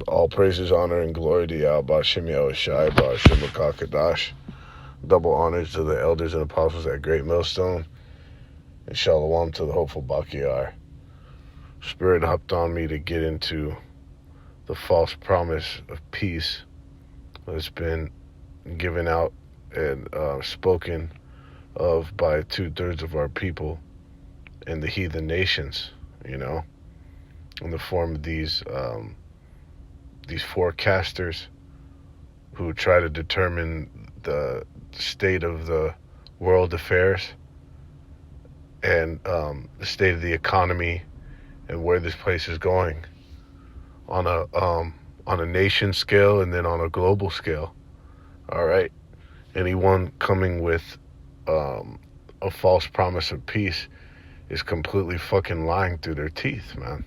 All praises, honor, and glory to Yahweh Shem Yahushai, Ba'ashem Kadash. Double honors to the elders and apostles at Great Millstone, and shalom to the hopeful Bakiyar. Spirit hopped on me to get into the false promise of peace that's been given out and spoken of by 2/3 of our people in the heathen nations, in the form of these forecasters who try to determine the state of the world affairs and the state of the economy and where this place is going on a nation scale and then on a global scale. All right. Anyone coming with a false promise of peace is completely fucking lying through their teeth, man.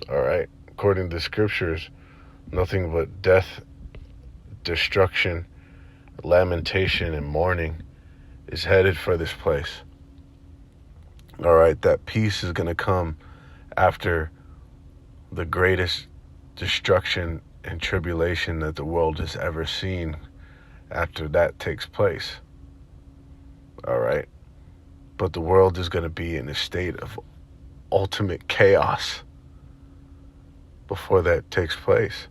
All right. According to the scriptures, nothing but death, destruction, lamentation, and mourning is headed for this place. All right. That peace is going to come after the greatest destruction and tribulation that the world has ever seen. After that takes place. All right. But the world is going to be in a state of ultimate chaos before that takes place.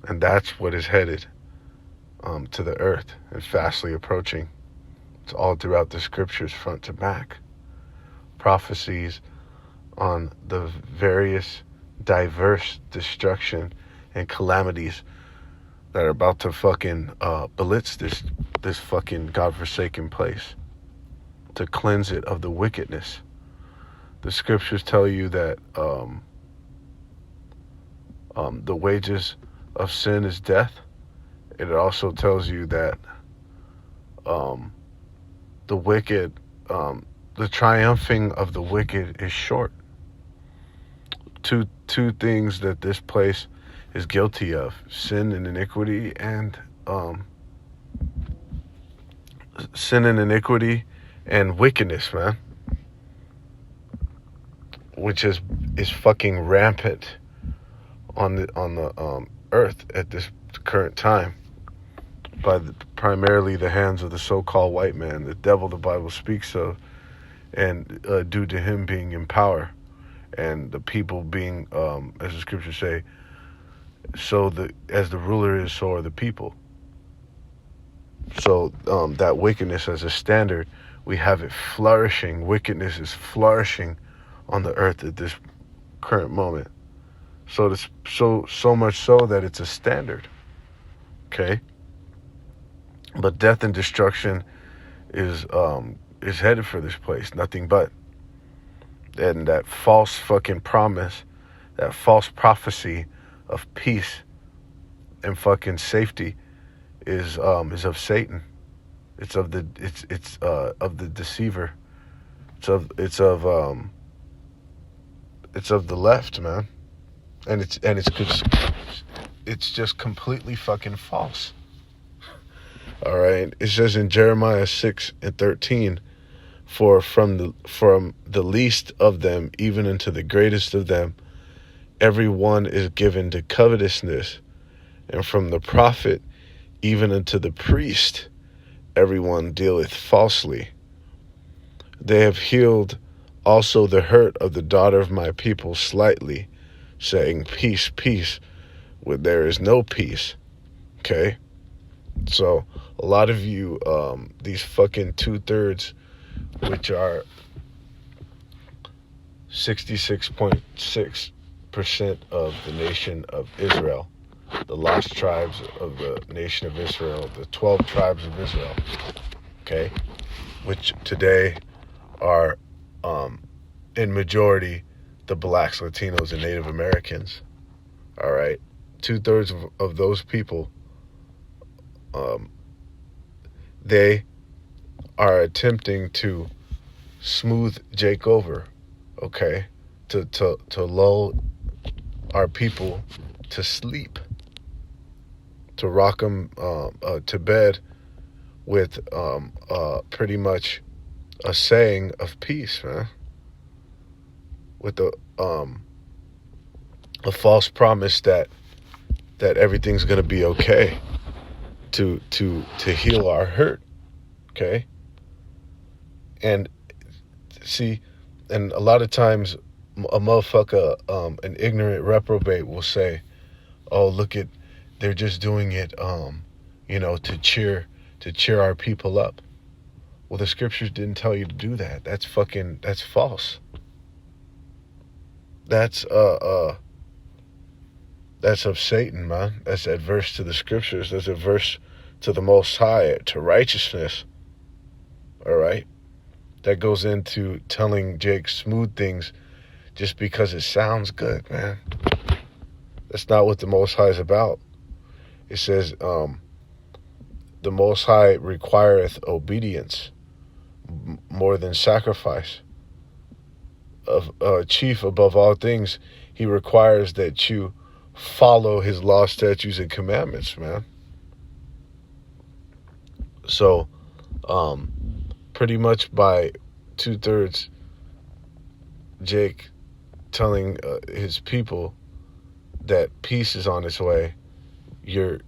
And that's what is headed to the earth and fastly approaching. It's all throughout the scriptures, front to back. Prophecies on the various diverse destruction and calamities that are about to fucking blitz this fucking godforsaken place, to cleanse it of the wickedness. The scriptures tell you that the wages of sin is death. It also tells you that the wicked, the triumphing of the wicked is short. Two things that this place is guilty of: sin and iniquity, and wickedness, man, which is fucking rampant on the earth at this current time, by primarily the hands of the so-called white man, the devil the Bible speaks of, and due to him being in power, and the people being, as the scriptures say, as the ruler is, so are the people. So that wickedness as a standard, we have it flourishing. Wickedness is flourishing on the earth at this current moment. So it's so much so that it's a standard. Okay. But death and destruction is headed for this place. Nothing but. And that false fucking promise, that false prophecy of peace and fucking safety is of Satan. It's of the deceiver. It's of the left, man. And it's just completely fucking false. All right. It says in Jeremiah 6:13, for from the least of them even unto the greatest of them, every one is given to covetousness, and from the prophet even unto the priest, everyone dealeth falsely. They have healed also the hurt of the daughter of my people slightly, saying, peace, peace, when there is no peace. Okay? So, a lot of you, these fucking 2/3, which are 66.6% of the nation of Israel, the lost tribes of the nation of Israel, the 12 tribes of Israel, okay, which today are in majority the blacks, Latinos, and Native Americans. All right, 2/3 of those people, they are attempting to smooth Jake over, okay, to lull our people to sleep, to rock them to bed with pretty much a saying of peace, man, with a false promise that that everything's gonna be okay to heal our hurt. Okay? And see, and a lot of times a motherfucker, an ignorant reprobate will say, "Oh, look at, they're just doing it, to cheer our people up." Well, the scriptures didn't tell you to do that. That's false. That's of Satan, man. That's adverse to the scriptures. That's adverse to the Most High, to righteousness. All right? That goes into telling Jake smooth things just because it sounds good, man. That's not what the Most High is about. It says, the Most High requireth obedience more than sacrifice. Chief above all things, he requires that you follow his law, statutes, and commandments, man. So, pretty much by 2/3, Jake telling his people that peace is on its way, you're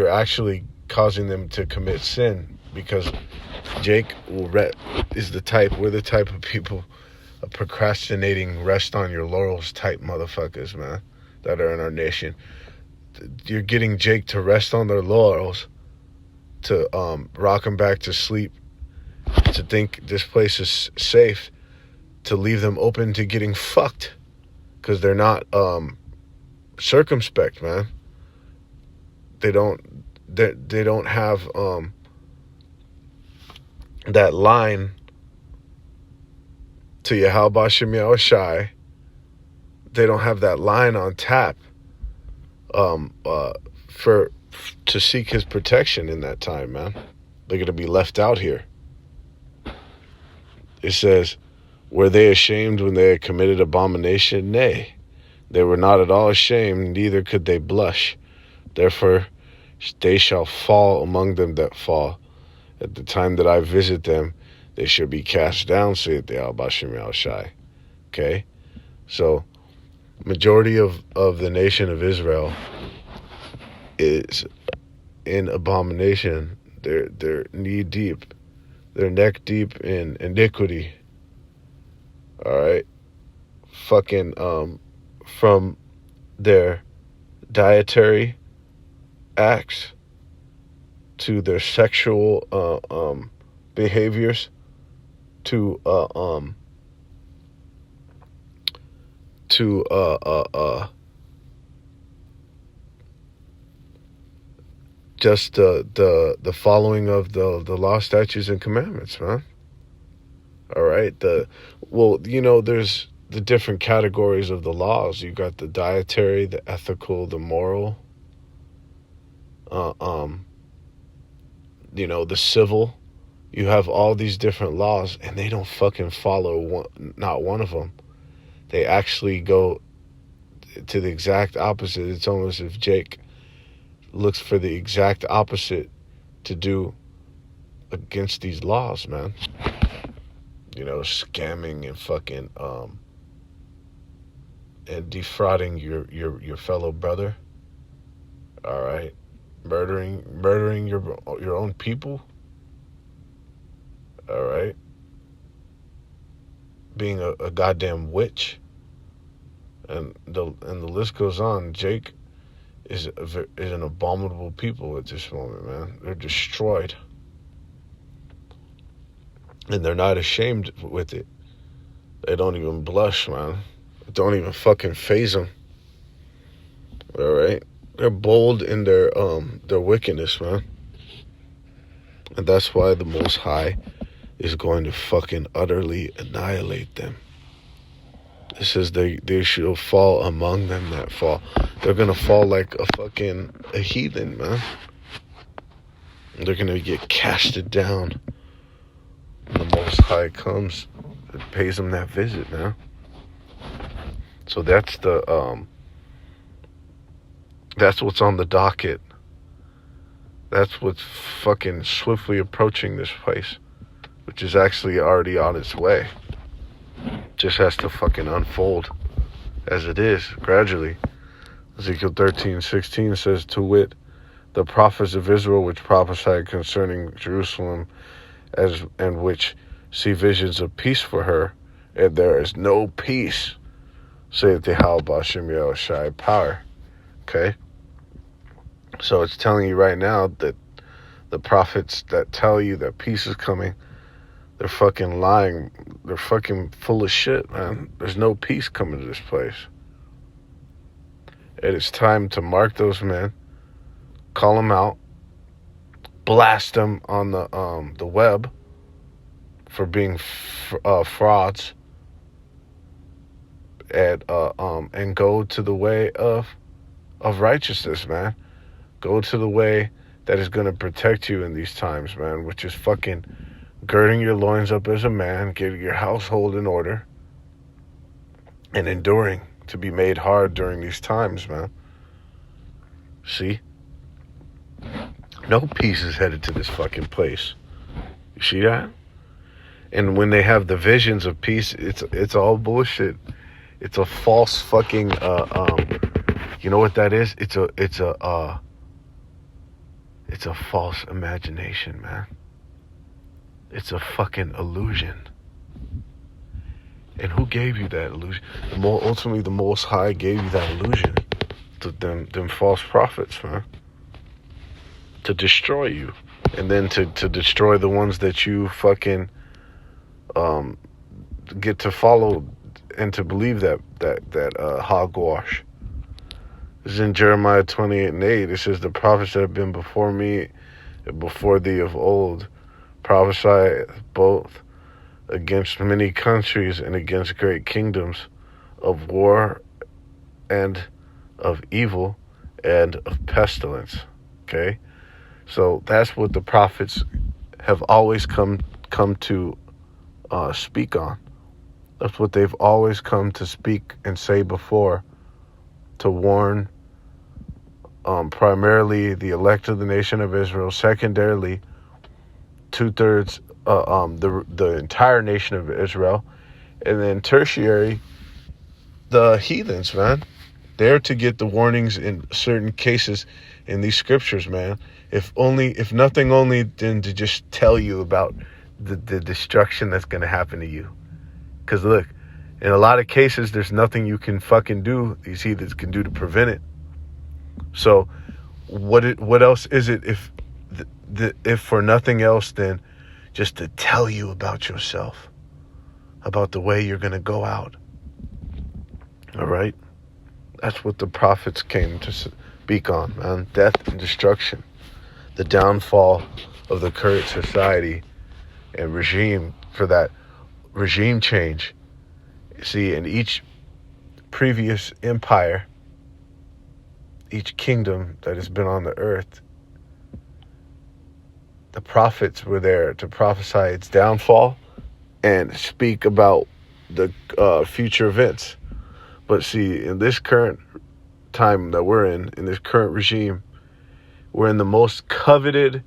actually causing them to commit sin, because Jake is the type, we're the type of people, procrastinating, rest on your laurels type motherfuckers, man, that are in our nation. You're getting Jake to rest on their laurels, to rock them back to sleep, to think this place is safe, to leave them open to getting fucked, because they're not circumspect, man. They don't have that line to Yahweh Shem Yahushai. They don't have that line on tap to seek his protection in that time, man. They're going to be left out here. It says, were they ashamed when they had committed abomination? Nay, they were not at all ashamed, neither could they blush. Therefore, they shall fall among them that fall. At the time that I visit them, they shall be cast down, saith the Yahweh Shem Yahushai. Okay? So, majority of the nation of Israel is in abomination. They're knee deep. They're neck deep in iniquity. All right? Fucking, from their dietary acts to their sexual behaviors to just the following of the law, statutes, and commandments, man. All right. There's the different categories of the laws. You got the dietary, the ethical, the moral, the civil. You have all these different laws, and they don't fucking follow not one of them. They actually go to the exact opposite. It's almost as if Jake looks for the exact opposite to do against these laws, man. Scamming and fucking and defrauding your fellow brother. All right, murdering your own people. All right, being a goddamn witch, and the list goes on. Jake is an abominable people at this moment, man. They're destroyed, and they're not ashamed with it. They don't even blush, man. It don't even fucking faze them. All right, they're bold in their wickedness, man, and that's why the Most High is going to fucking utterly annihilate them. It says they shall fall among them that fall. They're going to fall like a heathen, man. They're going to get casted down. And the Most High comes and pays them that visit, man. So that's that's what's on the docket. That's what's fucking swiftly approaching this place, which is actually already on its way. Just has to fucking unfold as it is, gradually. Ezekiel 13:16 says, to wit, the prophets of Israel which prophesy concerning Jerusalem, and which see visions of peace for her, and there is no peace, saith the Ba'ashem Yahushai power. Okay? So it's telling you right now that the prophets that tell you that peace is coming, they're fucking lying. They're fucking full of shit, man. There's no peace coming to this place. And it's time to mark those men, call them out, blast them on the web for being frauds, and go to the way of righteousness, man. Go to the way that is going to protect you in these times, man, which is fucking girding your loins up as a man, getting your household in order, and enduring to be made hard during these times, man. See? No peace is headed to this fucking place. You see that? And when they have the visions of peace, it's all bullshit. It's a false fucking you know what that is? It's a false imagination, man. It's a fucking illusion. And who gave you that illusion? Ultimately, the Most High gave you that illusion to them false prophets, man, to destroy you, and then to destroy the ones that you fucking get to follow and to believe that hogwash. This is in Jeremiah 28:8. It says, the prophets that have been before me, before thee of old, prophesy both against many countries and against great kingdoms, of war and of evil and of pestilence. Okay? So that's what the prophets have always come to speak on. That's what they've always come to speak and say before, to warn primarily the elect of the nation of Israel, secondarily two-thirds the entire nation of Israel, and then tertiary the heathens, man. They're to get the warnings in certain cases in these scriptures, man. If nothing only than to just tell you about the destruction that's going to happen to you. Because look, in a lot of cases, there's nothing you can fucking do, these heathens can do to prevent it. So what else is it if for nothing else than just to tell you about yourself, about the way you're going to go out. All right? That's what the prophets came to speak on, man. Death and destruction. The downfall of the current society and regime, for that regime change. See, in each previous empire, each kingdom that has been on the earth, the prophets were there to prophesy its downfall and speak about the future events. But see, in this current time that we're in this current regime, we're in the most coveted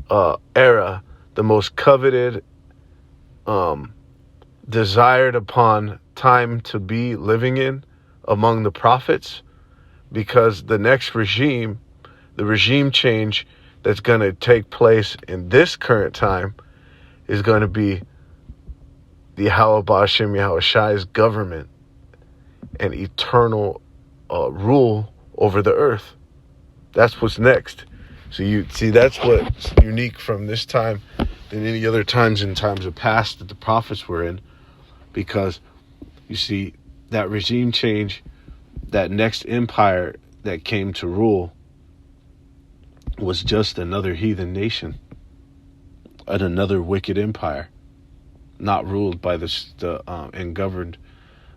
era, the most coveted, desired upon time to be living in among the prophets, because the next regime, the regime change that's going to take place in this current time, is going to be the Yahweh Ba'ashem Yahushai's government and eternal rule over the earth. That's what's next. So you see, that's what's unique from this time than any other times in times of past that the prophets were in, because you see that regime change, that next empire that came to rule was just another heathen nation and another wicked empire, not ruled by and governed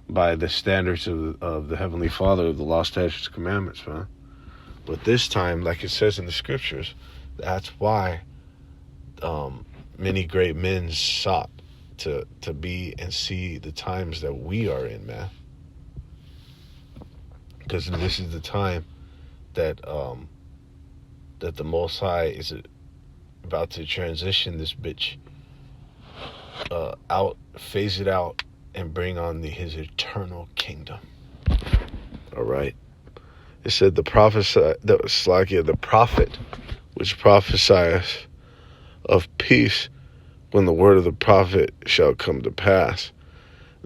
by the standards of the Heavenly Father, of the law, statutes, commandments, man. But this time, like it says in the scriptures, that's why many great men sought to be and see the times that we are in, man. Because this is the time that that the Most High is about to transition this bitch out, phase it out, and bring on his eternal kingdom. All right. It said the prophet which prophesieth of peace, when the word of the prophet shall come to pass,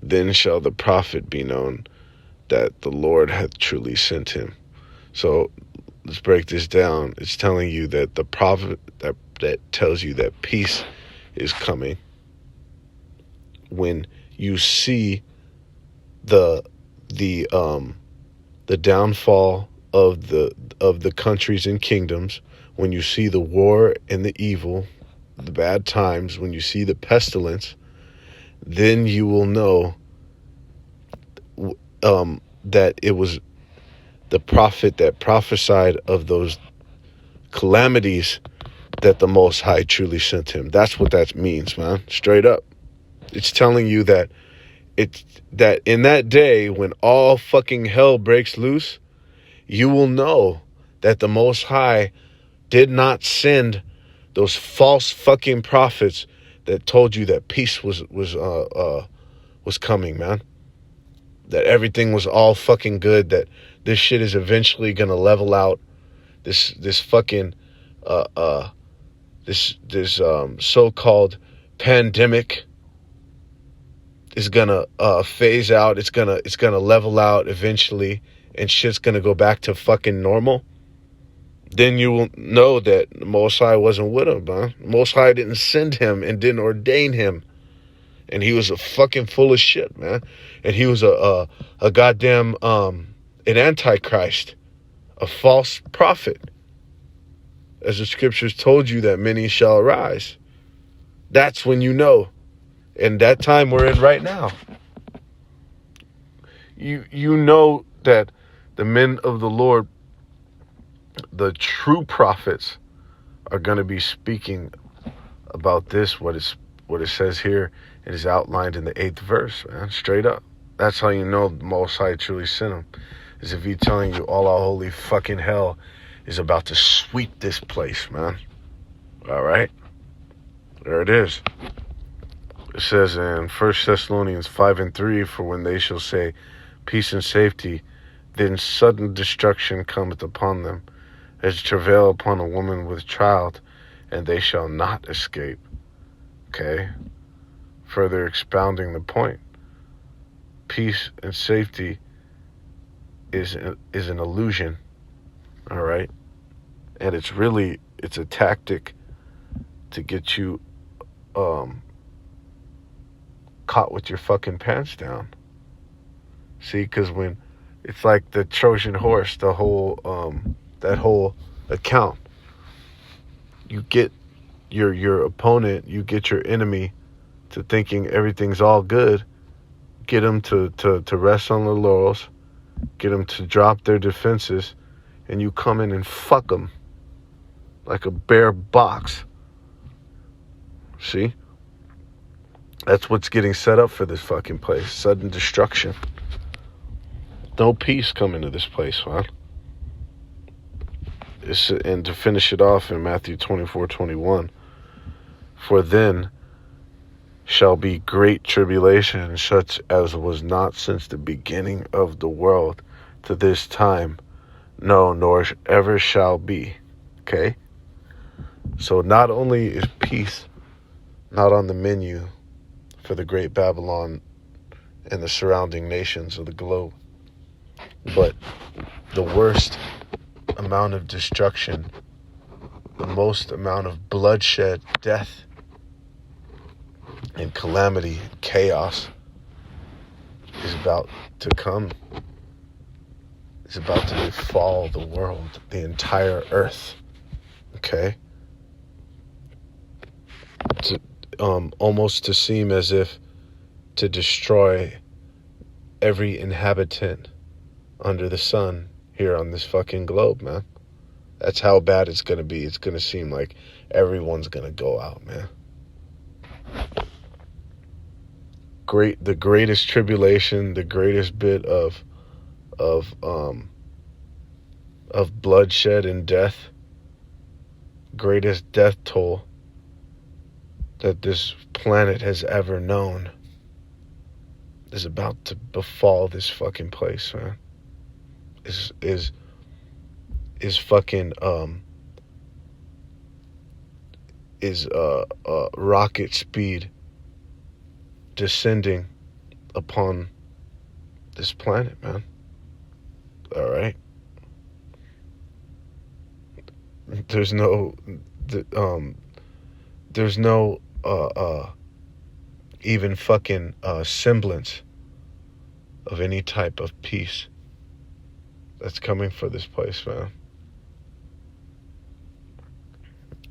then shall the prophet be known that the Lord hath truly sent him. So let's break this down. It's telling you that the prophet that tells you that peace is coming. When you see the downfall of the countries and kingdoms, when you see the war and the evil, the bad times, when you see the pestilence, then you will know that it was the prophet that prophesied of those calamities that the Most High truly sent him. That's what that means, man. Straight up. It's telling you that in that day when all fucking hell breaks loose, you will know that the Most High did not send those false fucking prophets that told you that peace was coming, man. That everything was all fucking good, that this shit is eventually gonna level out. This fucking this so-called pandemic is gonna phase out. It's gonna level out eventually, and shit's gonna go back to fucking normal. Then you will know that the Most High wasn't with him, man. The Most High didn't send him and didn't ordain him, and he was a fucking full of shit, man. And he was a goddamn an antichrist, a false prophet, as the scriptures told you that many shall arise. That's when you know. And that time we're in right now. You know that the men of the Lord, the true prophets, are going to be speaking about this, what it says here. It is outlined in the 8th verse, man. Straight up. That's how you know the Most High truly sent him. Is if he's telling you all our holy fucking hell is about to sweep this place, man. All right? There it is. It says in 1 Thessalonians 5:3, for when they shall say peace and safety, then sudden destruction cometh upon them, as travail upon a woman with child, and they shall not escape. Okay? Further expounding the point. Peace and safety is an illusion. All right? And it's a tactic to get you caught with your fucking pants down. See, because when it's like the Trojan horse, the whole that whole account, you get your opponent, you get your enemy to thinking everything's all good, get them to rest on their laurels, get them to drop their defenses, and you come in and fuck them like a bare box. See? That's what's getting set up for this fucking place. Sudden destruction. No peace coming to this place, man. And to finish it off in Matthew 24:21, for then shall be great tribulation, such as was not since the beginning of the world to this time, no, nor ever shall be. Okay? So not only is peace not on the menu for the great Babylon and the surrounding nations of the globe, but the worst amount of destruction, the most amount of bloodshed, death, and calamity, chaos is about to come. It's about to befall the world, the entire earth. Okay? Almost to seem as if to destroy every inhabitant under the sun here on this fucking globe, man. That's how bad it's going to be. It's going to seem like everyone's going to go out, man. The greatest tribulation, the greatest bit of bloodshed and death, greatest death toll that this planet has ever known is about to befall this fucking place, man. Is is fucking rocket speed descending upon this planet, man. All right. There's no, there's no even fucking semblance of any type of peace that's coming for this place, man.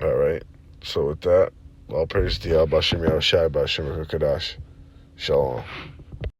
All right. So with that, all praise to Yahweh Bashim Yahushai Bashim Kadash. Shalom.